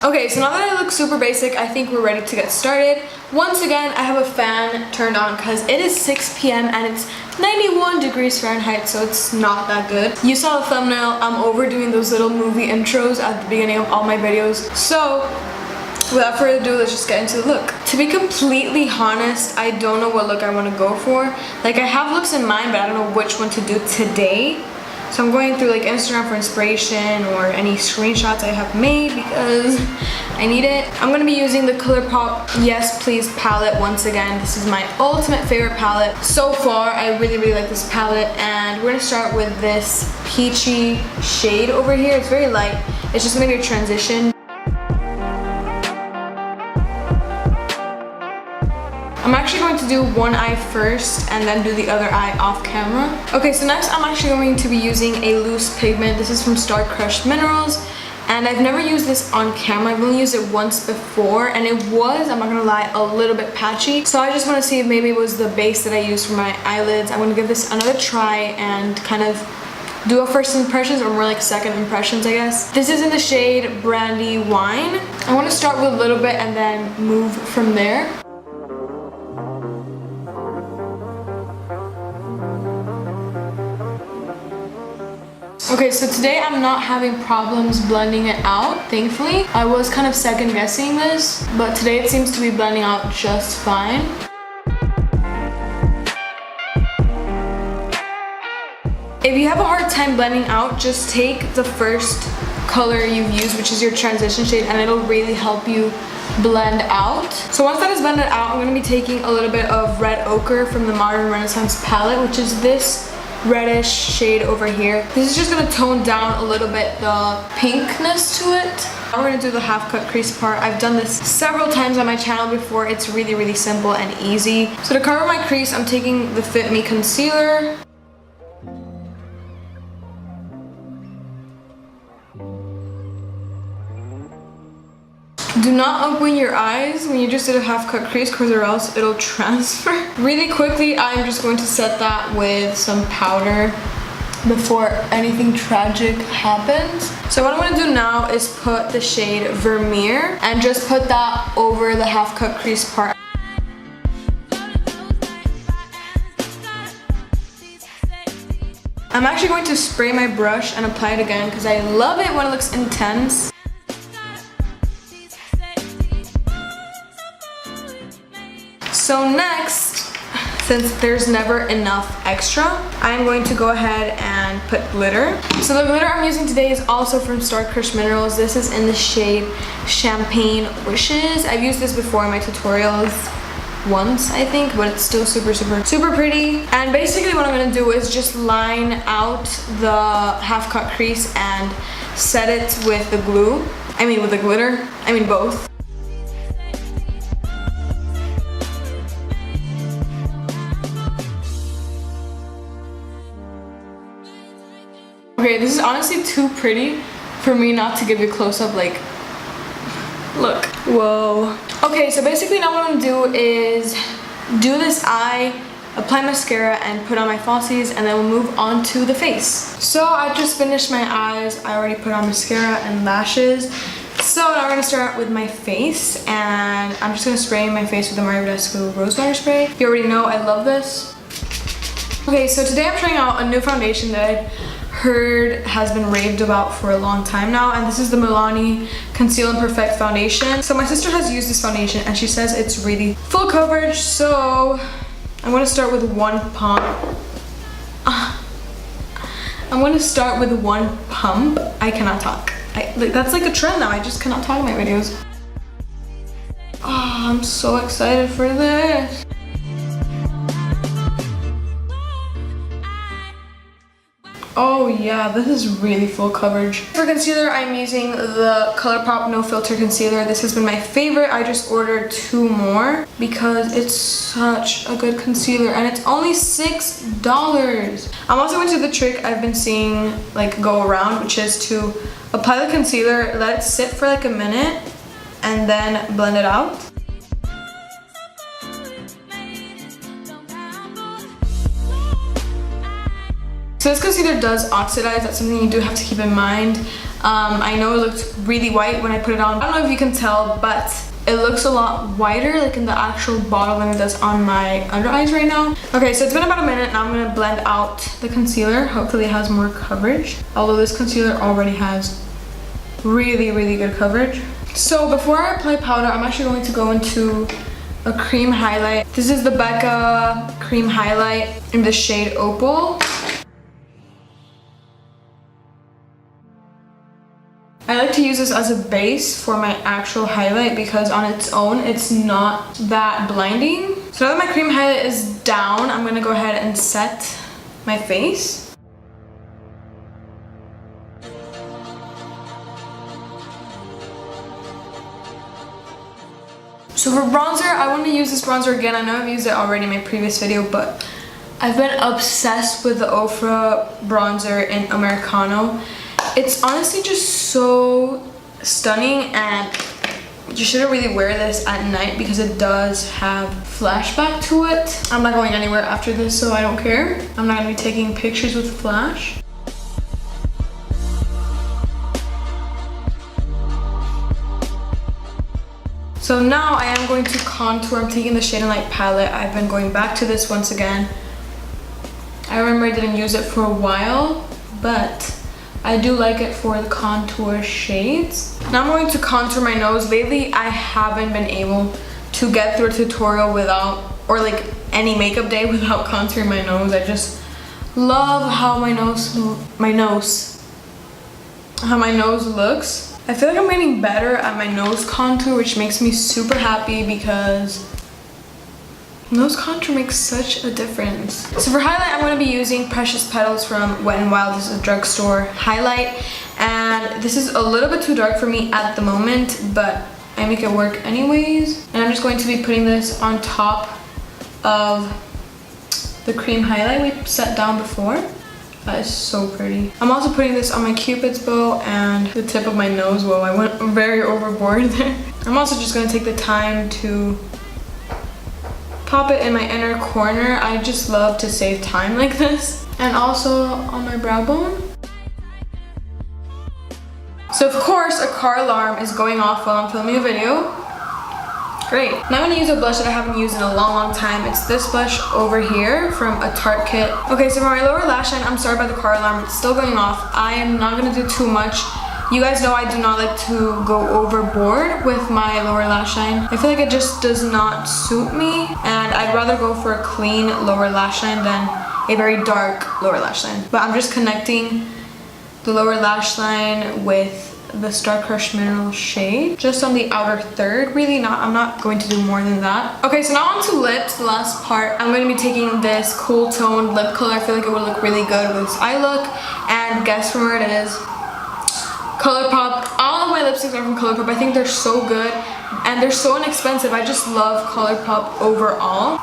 Okay, so now that I look super basic, I think we're ready to get started. Once again, I have a fan turned on because it is 6 p.m. and it's 91 degrees Fahrenheit, so it's not that good. You saw the thumbnail, I'm overdoing those little movie intros at the beginning of all my videos. So, without further ado, let's just get into the look. To be completely honest, I don't know what look I want to go for. Like, I have looks in mind, but I don't know which one to do today. So I'm going through like Instagram for inspiration or any screenshots I have made because I need it. I'm going to be using the ColourPop Yes Please palette once again. This is my ultimate favorite palette so far. I really like this palette, and we're going to start with this peachy shade over here. It's very light. It's just going to be a transition. I'm actually going to do one eye first and then do the other eye off camera. Okay, so next I'm actually going to be using a loose pigment. This is from Star Crushed Minerals, and I've never used this on camera. I've only used it once before, and it was, I'm not gonna lie, a little bit patchy. So I just want to see if maybe it was the base that I used for my eyelids. I'm gonna give this another try and kind of do a first impressions, or more like second impressions, I guess. This is in the shade Brandy Wine. I want to start with a little bit and then move from there. Okay, so today I'm not having problems blending it out, thankfully. I was kind of second guessing this, but today it seems to be blending out just fine. If you have a hard time blending out, just take the first color you've used, which is your transition shade, and it'll really help you blend out. So once that is blended out, I'm going to be taking a little bit of Red Ochre from the Modern Renaissance palette, which is this reddish shade over here. This is just going to tone down a little bit the pinkness to it. Now we're going to do the half cut crease part. I've done this several times on my channel before. It's really simple and easy. So to cover my crease, I'm taking the Fit Me concealer. Do not open your eyes when you just did a half cut crease, because or else it'll transfer. Really quickly, I'm just going to set that with some powder before anything tragic happens. So what I'm going to do now is put the shade Vermeer and just put that over the half cut crease part. I'm actually going to spray my brush and apply it again because I love it when it looks intense. So next, since there's never enough extra, I'm going to go ahead and put glitter. So the glitter I'm using today is also from Star Crushed Minerals. This is in the shade Champagne Wishes. I've used this before in my tutorials once, I think, but it's still super pretty. And basically what I'm going to do is just line out the half cut crease and set it with the glue. I mean with the glitter. I mean both. Okay, this is honestly too pretty for me not to give you a close-up, like, look. Whoa. Okay, so basically now what I'm gonna do is do this eye, apply mascara, and put on my falsies, and then we'll move on to the face. So I just finished my eyes. I already put on mascara and lashes. So now we're gonna start with my face, and I'm just gonna spray my face with the Madison Rose Water Spray. You already know I love this. Okay, so today I'm trying out a new foundation that I heard has been raved about for a long time now, and this is the Milani Conceal and Perfect foundation. So my sister has used this foundation and she says it's really full coverage, so I'm going to start with one pump. I'm going to start with one pump. I cannot talk. That's like a trend now. I just cannot talk in my videos. Oh, I'm so excited for this. Oh yeah, this is really full coverage. For concealer, I'm using the ColourPop No Filter Concealer. This has been my favorite. I just ordered 2 more because it's such a good concealer, and it's only $6. I'm also going to do the trick I've been seeing like go around, which is to apply the concealer, let it sit for like a minute, and then blend it out. So this concealer does oxidize. That's something you do have to keep in mind. I know it looked really white when I put it on. I don't know if you can tell, but it looks a lot whiter like in the actual bottle than it does on my under eyes right now. Okay, so it's been about a minute. Now I'm gonna blend out the concealer. Hopefully it has more coverage, although this concealer already has really, really good coverage. So before I apply powder, I'm actually going to go into a cream highlight. This is the Becca cream highlight in the shade Opal. I like to use this as a base for my actual highlight because on its own, it's not that blinding. So now that my cream highlight is down, I'm gonna go ahead and set my face. So for bronzer, I want to use this bronzer again. I know I've used it already in my previous video, but I've been obsessed with the Ofra bronzer in Americano. It's honestly just so stunning, and you shouldn't really wear this at night because it does have flashback to it. I'm not going anywhere after this, so I don't care. I'm not gonna be taking pictures with flash. So now I am going to contour. I'm taking the Shade and Light palette. I've been going back to this once again. I remember I didn't use it for a while, but I do like it for the contour shades. Now I'm going to contour my nose. Lately, I haven't been able to get through a tutorial without, or like any makeup day without contouring my nose. I just love how my nose looks. I feel like I'm getting better at my nose contour, which makes me super happy because nose contour makes such a difference. So for highlight, I'm going to be using Precious Petals from Wet n Wild. This is a drugstore highlight, and this is a little bit too dark for me at the moment, but I make it work anyways. And I'm just going to be putting this on top of the cream highlight we set down before. That is so pretty. I'm also putting this on my Cupid's bow and the tip of my nose. Whoa, I went very overboard there. I'm also just going to take the time to pop it in my inner corner. I just love to save time like this. And also on my brow bone. So of course a car alarm is going off while I'm filming a video. Great. Now I'm going to use a blush that I haven't used in a long time. It's this blush over here from a Tarte kit. Okay, so for my lower lash line, I'm sorry about the car alarm. It's still going off. I am not going to do too much. You guys know I do not like to go overboard with my lower lash line. I feel like it just does not suit me, and I'd rather go for a clean lower lash line than a very dark lower lash line. But I'm just connecting the lower lash line with the Star Crushed Mineral shade just on the outer third. Really not, I'm not going to do more than that. Okay, so now on to lips, the last part. I'm going to be taking this cool toned lip color. I feel like it would look really good with this eye look, and guess from where it is? ColourPop. All of my lipsticks are from ColourPop. I think they're so good and they're so inexpensive. I just love ColourPop overall.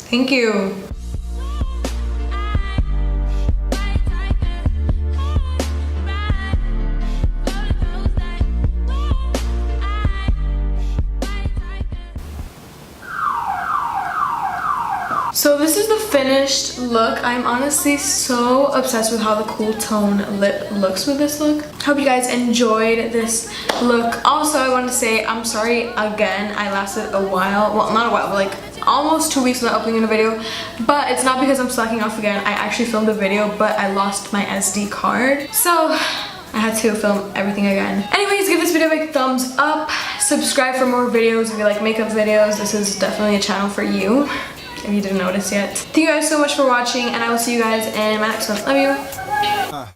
Thank you. So this is the finished look. I'm honestly so obsessed with how the cool tone lip looks with this look. Hope you guys enjoyed this look. Also, I want to say I'm sorry again. I lasted a while. Well, not a while, but like almost 2 weeks without uploading a video. But it's not because I'm slacking off again. I actually filmed a video, but I lost my SD card. So I had to film everything again. Anyways, give this video a big thumbs up. Subscribe for more videos if you like makeup videos. This is definitely a channel for you, if you didn't notice yet. Thank you guys so much for watching, and I will see you guys in my next one. Love you.